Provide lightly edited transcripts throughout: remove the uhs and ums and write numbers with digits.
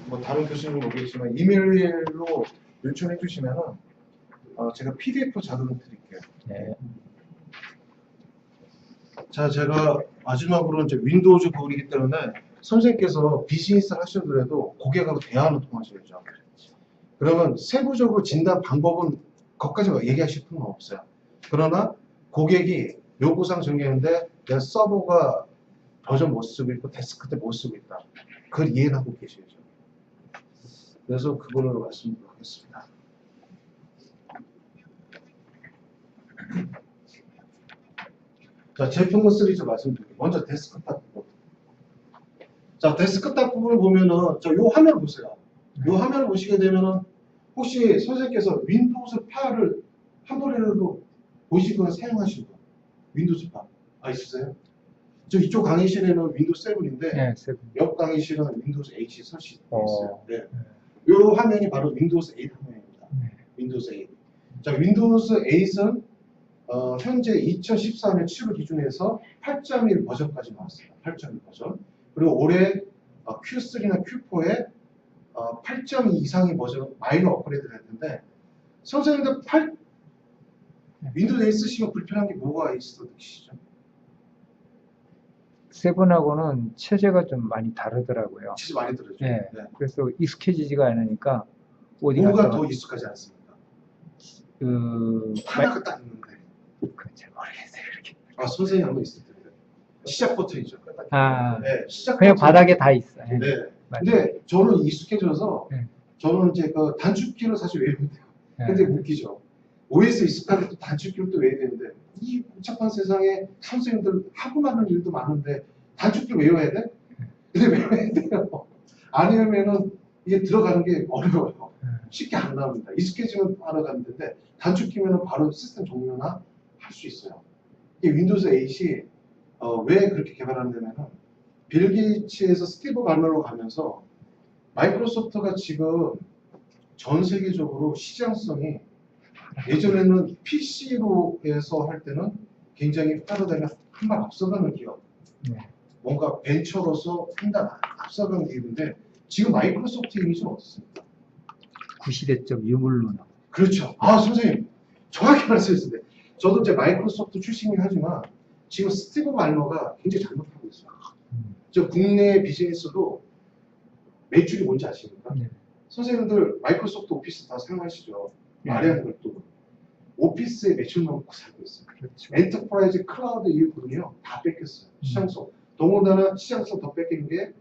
뭐 다른 교수님은 모르겠지만 이메일로 요청해 주시면은 제가 PDF로 자료를 드릴게요. 네. 자, 제가 마지막으로 이제 윈도우즈 거울이기 때문에 선생님께서 비즈니스를 하시더라도 고객하고 대화하는 통하셔야죠. 그러면 세부적으로 진단 방법은 거기까지 얘기하실 필요는 없어요. 그러나 고객이 요구사항 정리했는데 내가 서버가 버전 못 쓰고 있고 데스크탑 못 쓰고 있다. 그걸 이해를 하고 계셔야죠. 그래서 그걸로 말씀드리도록 하겠습니다. 자, 제품군 시리즈 말씀드릴게요. 먼저 데스크탑 부분. 자, 데스크탑 부분을 보면은 요 화면을 보세요. 요 화면을 보시게 되면은 혹시 선생님께서 윈도우즈 파를 한 번이라도 보시거나 사용하신 분, 윈도우즈 파 있으세요? 저 이쪽 강의실에는 윈도우즈 7인데 네, 7. 옆 강의실은 윈도우즈 8이 설치되어 있어요. 네. 네. 요 화면이 바로 윈도우즈 8 화면입니다. 네. 윈도우즈 8. 자, 윈도우즈 8은 현재 2014년 7월 기준에서 8.1 버전까지 나왔어요. 8.1 버전. 그리고 올해 Q3나 Q4에 8.2 이상의 버전 마이너 업그레이드를 했는데 선생님들 윈도우즈 8 쓰시면 불편한 게 뭐가 있어 느끼시죠? 7하고는 체제가 좀 많이 다르더라고요. 진짜 많이 들어죠. 네. 네. 그래서 익숙해지지가 않으니까 어디 뭐가 갔다가 더 익숙하지 않습니까? 그 하나가 딱 있는데. 그건 잘 모르겠어요. 이렇게. 선생님 한번 있을 텐데. 시작 버튼이죠. 네, 시작 그냥 버튼. 바닥에 다 있어. 요 네. 맞아요. 근데 저는 익숙해져서 네. 저는 이제 그 단축키를 사실 외우면 돼요. 근데 웃기죠. OS 익숙하게 또 단축키를 또 외워야 되는데 이 복잡한 세상에 선생님들 하고 나는 일도 많은데 단축키를 외워야 돼? 근데 외워야 돼요. 안 외우면은 이게 들어가는 게 어려워요. 쉽게 안 나옵니다. 익숙해지면 알아가는데 단축키면은 바로 시스템 종료나 할 수 있어요. 이 윈도우즈 8이 왜 그렇게 개발한다면은 빌 게이츠에서 스티브 발머로 가면서 마이크로소프트가 지금 전 세계적으로 시장성이 예전에는 PC로 해서 할 때는 굉장히 빠르다가 한 발 앞서가는 기업, 네. 뭔가 벤처로서 한 발 앞서가는 기업인데 지금 마이크로소프트 이미지는 어떻습니까? 구시대적 유물론. 그렇죠. 선생님 정확히 말씀하셨는데 저도 이제 마이크로소프트 출신이긴 하지만 지금 스티브 발머가 굉장히 잘못하고 있어요. 저 국내 비즈니스도 매출이 뭔지 아십니까? 네. 선생님들 마이크로소프트 오피스 다 사용하시죠? 네. 아래한 것도 오피스에 매출 넣고 살고 있어요. 그렇죠. 엔터프라이즈 클라우드 이후로는요 다 뺏겼어요. 시장성. 더군다나 시장성 더 뺏긴 게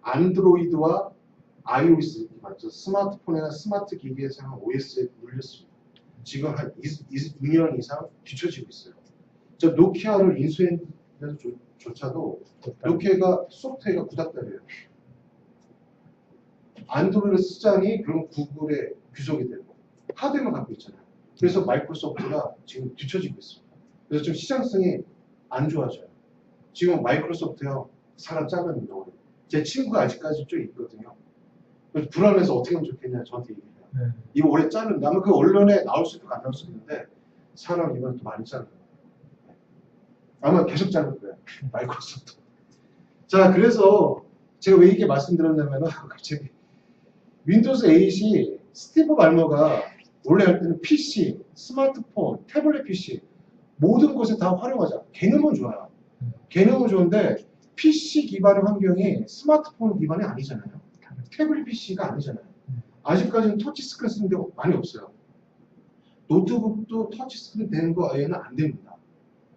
안드로이드와 iOS 맞죠? 스마트폰이나 스마트 기기에 사용한 OS에 물렸습니다. 지금 한 2년 이상 뒤처지고 있어요. 저 노키아를 인수했는데도 조차도 노키아가 소프트웨어가 구닥다리예요. 안드로이드 시장이 결국 구글에 귀속이 되고 하드웨어만 갖고 있잖아요. 그래서 마이크로소프트가 지금 뒤처지고 있습니다. 그래서 지금 시장성이 안 좋아져요. 지금 마이크로소프트요 사람 잘라낸다 그래요. 제 친구가 아직까지 좀 있거든요. 그래서 불안해서 어떻게 하면 좋겠냐 저한테 얘기해요. 네. 이거 올해 자르는데 아마 그 언론에 나올 수도 있고 안 나올 수도 있는데 사람 이번 또 많이 자르는 거예요. 아마 계속 자를 거예요. 마이크로소프트. 자, 그래서 제가 왜 이렇게 말씀드렸냐면은 갑자기 윈도우즈 8이 스티브 발머가 원래 할 때는 PC, 스마트폰, 태블릿 PC 모든 곳에 다 활용하자. 개념은 좋아요. 개념은 좋은데 PC 기반의 환경이 스마트폰 기반이 아니잖아요. 태블릿 PC가 아니잖아요. 아직까지는 터치 스크린 쓰는 데 많이 없어요. 노트북도 터치 스크린 되는 거 아예는 안 됩니다.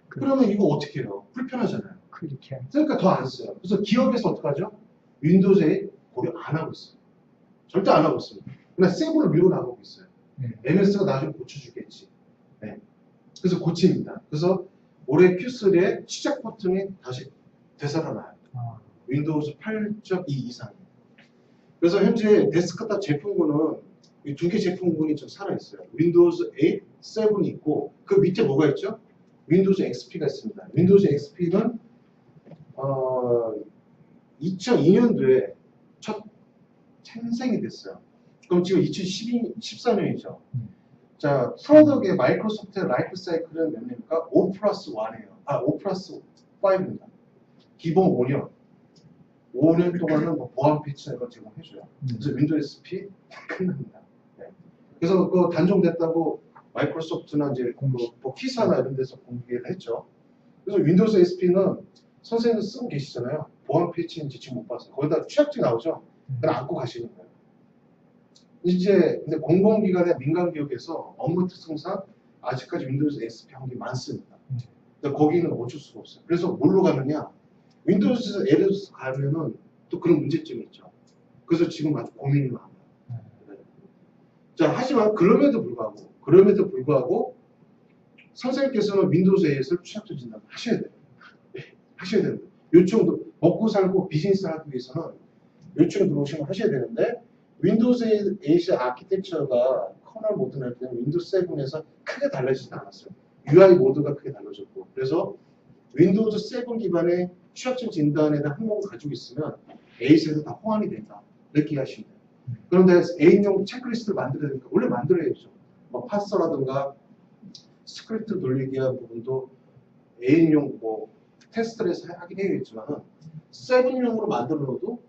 그러면 이거 어떻게 해요? 불편하잖아요. 그렇게. 그러니까 더 안 써요. 그래서 기업에서 어떡하죠? 윈도우즈 8 고려 안 하고 있어요. 절대 안 하고 있습니다. 그냥 세븐을 밀고 나가고 있어요. 네. MS가 나중에 고쳐주겠지. 네. 그래서 고칩니다. 그래서 올해 Q3에 시작 버튼이 다시 되살아나요. 윈도우즈 8.2 이상입니다. 그래서 현재 데스크탑 제품군은 이 두 개 제품군이 좀 살아있어요. 윈도우즈 8, 7이 있고 그 밑에 뭐가 있죠? 윈도우즈 XP가 있습니다. 윈도우즈 XP는 2002년도에 첫 탄생이 됐어요. 그럼 지금 2014년이죠. 자, 프로덕의 마이크로소프트의 라이프 사이클은 몇 년입니까? 5+1이에요. 5+5입니다. 기본 5년. 5년 동안은 뭐 보안 패치나 이런 제공해줘요. 그래서 윈도우 SP 끝납니다. 네. 그래서 그 단종됐다고 마이크로소프트나 이제 뭐 키사나 이런 데서 공개를 했죠. 그래서 윈도우즈 SP는 선생님도 쓰고 계시잖아요. 보안 패치인지 지금 못 봤어요. 거기다 취약증 나오죠. 그걸 안고 가시는 거예요. 이제 근데 공공기관의 민간기업에서 업무 특성상 아직까지 윈도우즈 SP 한게 많습니다. 근데 거기는 어쩔 수가 없어요. 그래서 뭘로 가느냐? 윈도우즈 에르스 가면은 또 그런 문제점이 있죠. 그래서 지금 아주 고민이 많아요. 자, 하지만 그럼에도 불구하고 선생님께서는 윈도우즈 AS를 취약점 진단 하셔야 돼요. 네, 하셔야 됩니다. 요청도 먹고 살고 비즈니스 하기 위해서는 요청 들어오시면 하셔야 되는데 윈도우즈 AS 아키텍처가 커널 모드 낼 때는 윈도우즈 7에서 크게 달라지지 않았어요. UI 모드가 크게 달라졌고 그래서 윈도우즈 7 기반의 취약점 진단에 대한 항목을 가지고 있으면 AS에서 다 호환이 된다. 이렇게 하시면 돼요. 그런데 A인용 체크리스트를 만들어야 되니까 원래 만들어야죠. 뭐 파서라든가 스크립트 돌리기 한 부분도 A인용 뭐 테스트를 해서 하긴 해야겠지만 7용으로 만들어 놓어도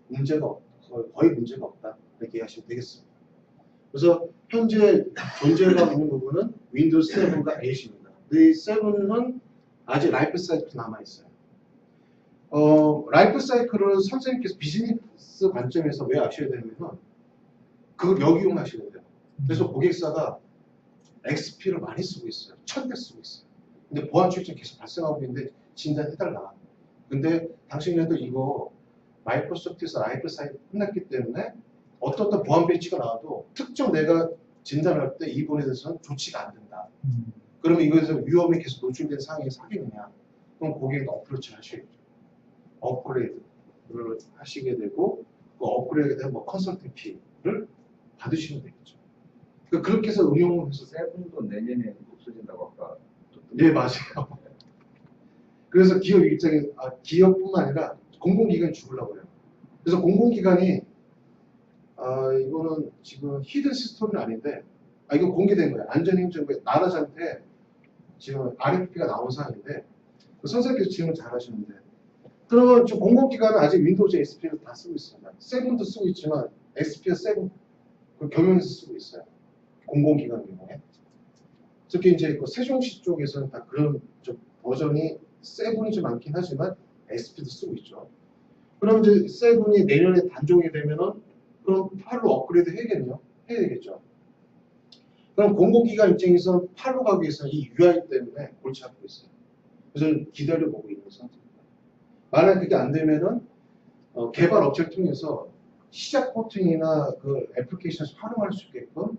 거의 문제가 없다. 이렇게 하시면 되겠습니다. 그래서 현재 존재가 있는 부분은 윈도우 7과 8입니다. 이 7은 아직 라이프 사이클이 남아있어요. 라이프 사이클을 선생님께서 비즈니스 관점에서 왜 아셔야 되냐면 그걸 역이용하셔야 돼요. 그래서 고객사가 XP를 많이 쓰고 있어요. 1000대 쓰고 있어요. 근데 보안 출입증 계속 발생하고 있는데 진단해달라. 근데 당신네도 이거 마이크로소프트에서 라이프 사이클 끝났기 때문에 어떤 보안 배치가 나와도 특정 내가 진단할 때 이 부분에 대해서는 조치가 안 된다. 그러면 이거에서 위험에 계속 노출된 상황에서 하겠느냐? 그럼 고객은 어프로치를 하셔야죠. 업그레이드를 하시게 되고 그 업그레이드에 대한 뭐 컨설팅 피를 받으시면 되겠죠. 그렇게 해서 응용을 해서 세븐도 내년에 없어진다고 아까 네 맞아요. 그래서 기업 입장에 기업뿐만 아니라 공공기관이 죽으려고 해요. 그래서 공공기관이 이거는 지금 히든 시스템은 아닌데 이거 공개된 거예요. 안전행정부의 나라장한테 지금 RFP가 나온 사항인데 선생님께서 질문 잘 하시는데 그러면 지금 공공기관은 아직 윈도우즈 SP를 다 쓰고 있습니다. 7도 쓰고 있지만 XP와 7 그 겸용해서 쓰고 있어요. 공공기관 경우에. 특히 이제 그 세종시 쪽에서는 다 그런 좀 버전이 7이 좀 많긴 하지만 XP도 쓰고 있죠. 그럼 이제 7이 내년에 단종이 되면은 그럼 8로 업그레이드 해야겠네요. 해야 되겠죠. 그럼 공공기관 입장에서는 8로 가기 위해서는 이 UI 때문에 골치 아프고 있어요. 그래서 기다려보고 있는 상태입니다. 만약 그게 안 되면은 개발 업체를 통해서 시작 코팅이나 그 애플리케이션에서 활용할 수 있게끔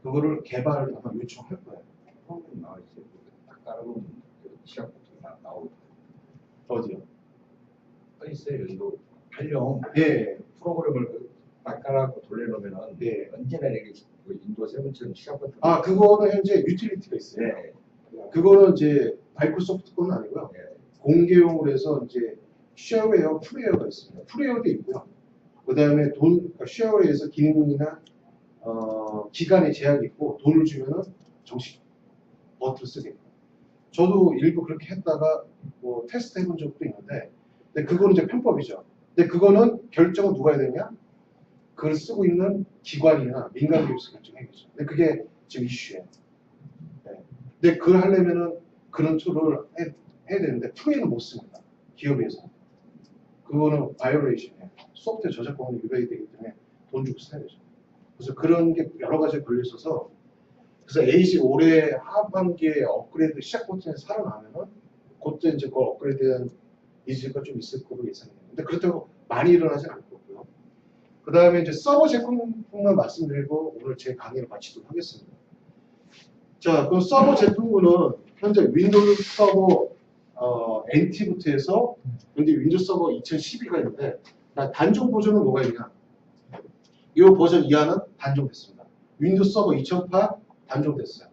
그거를 개발을 아마 요청할 거예요. 프로그램 나와 있어요. 딱 따라보면 시작부터 나오고 어디요? 떠 있어요. 여기도 활용 예. 프로그램을 딱 깔아갖고 돌려놓으면은 예. 언제나 이렇게 인도 7처럼 시작부터 그거는 현재 유틸리티가 있어요. 네. 그거는 이제 마이크로소프트 거는 아니고요. 네. 공개용으로 해서 이제 쉐어웨어, 프리웨어가 있습니다. 프리웨어도 있고요. 그 다음에 그러니까 쉐어웨어에서 기능이나 기간에 제약이 있고 돈을 주면은 정식 버튼을 쓰게끔. 저도 일부 그렇게 했다가 뭐 테스트 해본 적도 있는데, 근데 그거는 이제 편법이죠. 근데 그거는 결정은 누가 해야 되냐? 그걸 쓰고 있는 기관이나 민간 기업에서 결정해야겠죠. 근데 그게 지금 이슈예요. 네. 근데 그걸 하려면은 그런 툴을 해야 되는데 프로에는 못 씁니다. 기업에서. 그거는 바이올레이션이에요. 소프트웨어 저작권이 위배되기 때문에 돈 주고 써야 되죠. 그래서 그런 게 여러 가지 걸려 있어서 그래서 AC 올해 하반기에 업그레이드 시작 버튼에서 살아나면은 그때 이제 그 업그레이드에 대한 니즈가 좀 있을 거로 예상해요. 근데 그렇다고 많이 일어나진 않을 거고요. 그 다음에 이제 서버 제품만 말씀드리고 오늘 제 강의를 마치도록 하겠습니다. 자, 그럼 서버 제품군은 현재 윈도우 서버 NT부터 해서 근데 윈도우 서버 2012가 있는데 단종 버전은 뭐가 있냐? 이 버전 이하는 단종됐습니다. 윈도우 서버 2008 단종됐어요.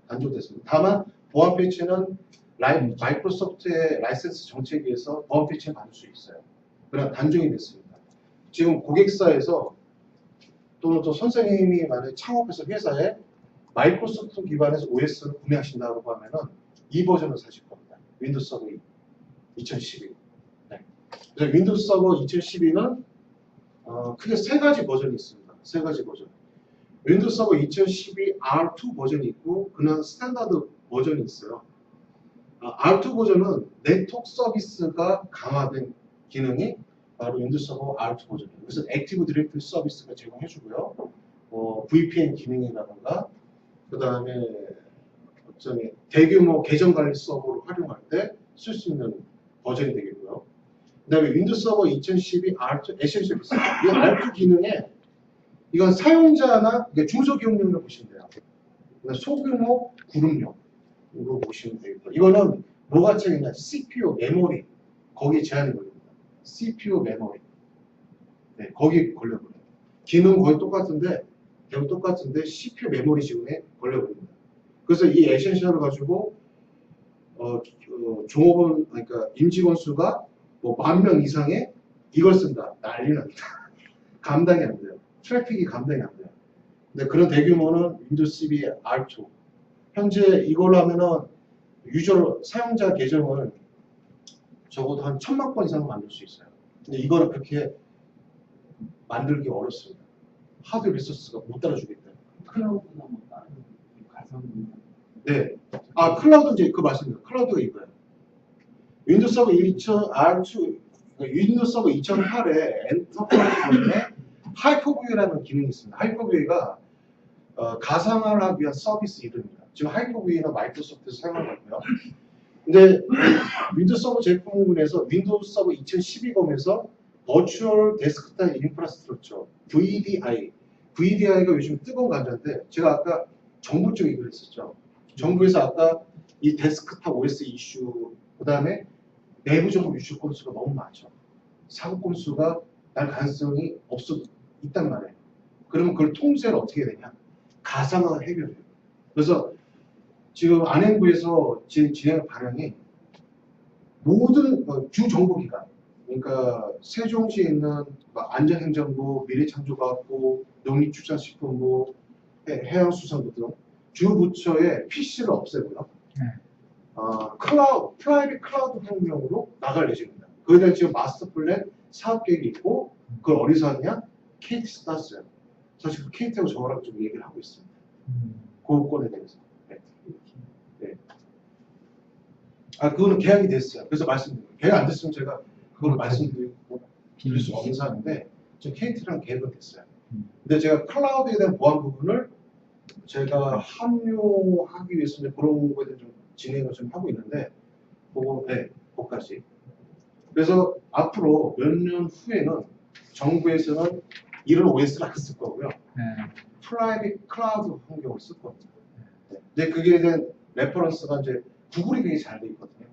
단종됐습니다. 다만 보안 패치는 마이크로소프트의 라이센스 정책에 의해서 보안 패치를 받을 수 있어요. 그러나 단종이 됐습니다. 지금 고객사에서 또는 또 선생님이 만약에 창업해서 회사에 마이크로소프트 기반에서 OS를 구매하신다고 하면은 이 버전을 사실 겁니다. 윈도우 서버 2012. 네. 그래서 윈도우스 서버 2012는 크게 세 가지 버전이 있습니다. 세 가지 버전. 윈도우스 서버 2012 R2 버전이 있고 그냥 스탠다드 버전이 있어요. R2 버전은 네트워크 서비스가 강화된 기능이 바로 윈도우스 서버 R2 버전이에요. 그래서 액티브 디렉토리 서비스가 제공해주고요. VPN 기능이라든가 그 다음에 대규모 계정 관리 서버를 활용할 때 쓸 수 있는 버전이 되겠고요. 그 다음에 윈도우스 서버 2012 R2 에센셜 서비스. 이 R2 기능에 이건 사용자나 중소기업용으로 보시면 돼요. 소규모 그룹용으로 보시면 되겠고요. 이거는 뭐가 차이냐? CPU 메모리 거기에 제한이 걸립니다. CPU 메모리 거기에 걸려버려요. 기능 거의 똑같은데 대부분 똑같은데 CPU 메모리 지원에 걸려버립니다. 그래서 이 에센셜을 가지고 종업원 그러니까 임직원 수가 뭐 10,000명 이상의 이걸 쓴다. 난리 납니다. 감당이 안 돼요. 트래픽이 감당이 안 돼요. 근데 그런 대규모는 윈도우스 12 R2. 현재 이걸로 하면은 유저 사용자 계정을 적어도 한 1,000만 건 이상 만들 수 있어요. 근데 이거는 그렇게 만들기 어렵습니다. 하드 리소스가 못 따라주기 때문에. 클라우드나 뭐 다른 가상 네. 클라우드 이제 그 말씀입니다. 클라우드가 이거예요. 윈도우스 서버 2000 R2 윈도우스 서버 2008에 엔터프라이즈 버전에 하이퍼브이라는 기능이 있습니다. 하이퍼브이가 가상화를 하기 위한 서비스 이름입니다. 지금 하이퍼브이는 마이크로소프트에서 사용하고 있고요. 근데 윈도우스 서버 제품군에서 윈도우스 서버 2012검에서 버추얼 데스크탑 인프라스트럭처 VDI가 요즘 뜨거운 감자인데 제가 아까 정부 쪽 얘기를 했었죠. 정부에서 아까 이 데스크탑 OS 이슈 그 다음에 내부적으로 이슈 건수가 너무 많죠. 사고 건수가 날 가능성이 있단 말이에요. 그러면 그걸 통제를 어떻게 해야 되냐? 가상화가 해결해요. 그래서 지금 안행부에서 진행 방향이 모든 주 정보기관, 그러니까 세종시에 있는 안전행정부, 미래창조과학부, 농림축산식품부, 해양수산부 등 주 부처의 PC를 없애고요. 프라이빗 클라우드 환경으로 나갈 예정입니다. 그에 대한 지금 마스터 플랜 사업 계획이 있고 그걸 어디서 하느냐? KT에서 땄어요. 사실 그 KT하고 저랑 좀 얘기를 하고 있습니다. 그 건에 대해서. 네. 그거는 계약이 됐어요. 그래서 말씀드립니다. 계약 안 됐으면 제가 그걸 말씀드릴 수 없는 사안인데 지금 KT랑 계약은 됐어요. 근데 제가 클라우드에 대한 보안 부분을 제가 합류하기 위해서 이제 그런 거에 대해 좀 진행을 좀 하고 있는데 그거까지. 그래서 앞으로 몇 년 후에는 정부에서는 이런 OS를 안 쓸 거고요. 프라이빗 클라우드 환경을 쓸 겁니다. 근데 그게 대한 레퍼런스가 이제 구글이 되게 잘 돼 있거든요.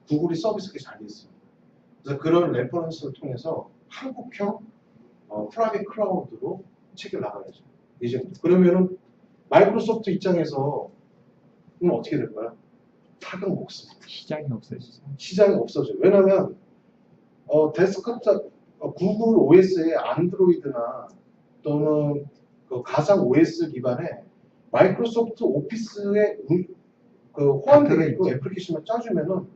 구글이 서비스가 잘 돼 있습니다. 그래서 그런 레퍼런스를 통해서 한국형 프라이빗 클라우드로 책을 나가야죠. 예정입니다. 그러면은 마이크로소프트 입장에서 어떻게 될까요? 타격 먹습니다. 시장이 없어지죠. 시장이 없어져요. 왜냐하면 데스크탑 구글 OS의 안드로이드나 또는 그 가상 OS 기반의 마이크로소프트 오피스의 호환되어 있고 애플리케이션을 짜주면은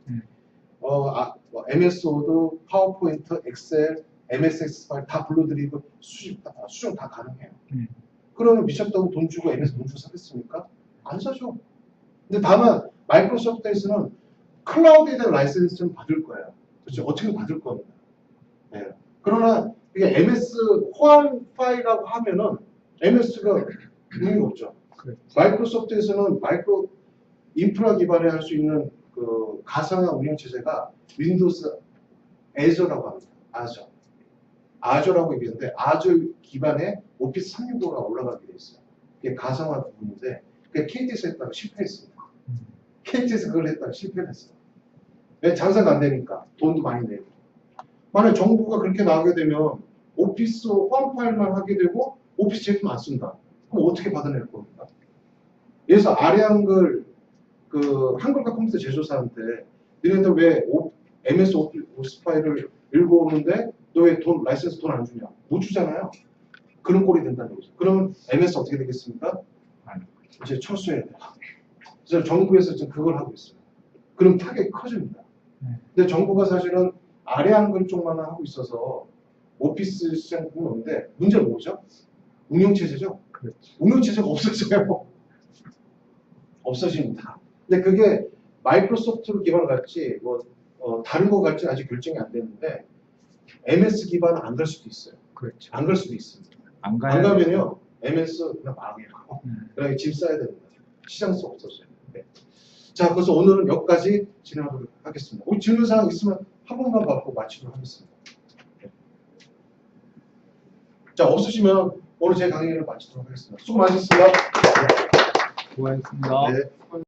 MS 워드, 파워포인트, 엑셀, MSX 파일 다 불러드리고 수정 다 가능해요. 그러면 미쳤다고 돈 주고 MS 돈 주고 사겠습니까? 안 사죠. 근데 다만 마이크로소프트에서는 클라우드에 대한 라이센스는 받을 거예요. 그렇죠? 어떻게 받을 겁니다. 네. 그러나 이게 MS 호환 파일이라고 하면은 MS가 의미가 없죠. 그렇죠. 마이크로소프트에서는 마이크로 인프라 기반에 할 수 있는 그 가상화 운영 체제가 윈도우스 애저라고 합니다. 아저라고 얘기하는데 아저 기반에 오피스 365가 올라가게 돼 있어요. 그게 가상화 부분인데 그게 KT에서 했다가 실패했습니다. KT에서 그걸 했다가 실패를 했어요. 왜 장사가 안 되니까 돈도 많이 내고. 만약 정부가 그렇게 나가게 되면 오피스 호환 파일만 하게 되고 오피스 제품 안 쓴다. 그럼 어떻게 받아낼 겁니까? 그래서 아래 한글 한글과 컴퓨터 제조사한테 너네들 왜 MS 오피스 파일을 읽어오는데 너 왜 라이센스 돈 안 주냐? 못 주잖아요. 그런 꼴이 된다는 거죠. 그러면 MS 어떻게 되겠습니까? 이제 철수해야 돼요. 그래서 정부에서 지금 그걸 하고 있어요. 그럼 타격이 커집니다. 근데 정부가 사실은 아래 한글 쪽만 하고 있어서 오피스 시장품은 오는데 문제는 뭐죠? 운영체제죠. 그렇죠. 운영체제가 없어져요. 없어집니다. 근데 그게 마이크로소프트로 기반을 갈지 다른 거 갈지 아직 결정이 안 됐는데 MS 기반은 안 갈 수도 있어요. 그렇죠. 안 갈 수도 있습니다. 안 안 가야 가면요 MS 그냥 망해요. 음. 그러니까 짐 싸야 됩니다. 시장성 없어져요. 네. 자, 그래서 오늘은 여기까지 진행하도록 하겠습니다. 혹시 질문 사항 있으면 한 번만 받고 마치도록 하겠습니다. 네. 자, 없으시면 오늘 제 강의를 마치도록 하겠습니다. 수고 많으셨습니다. 수고하셨습니다. 네.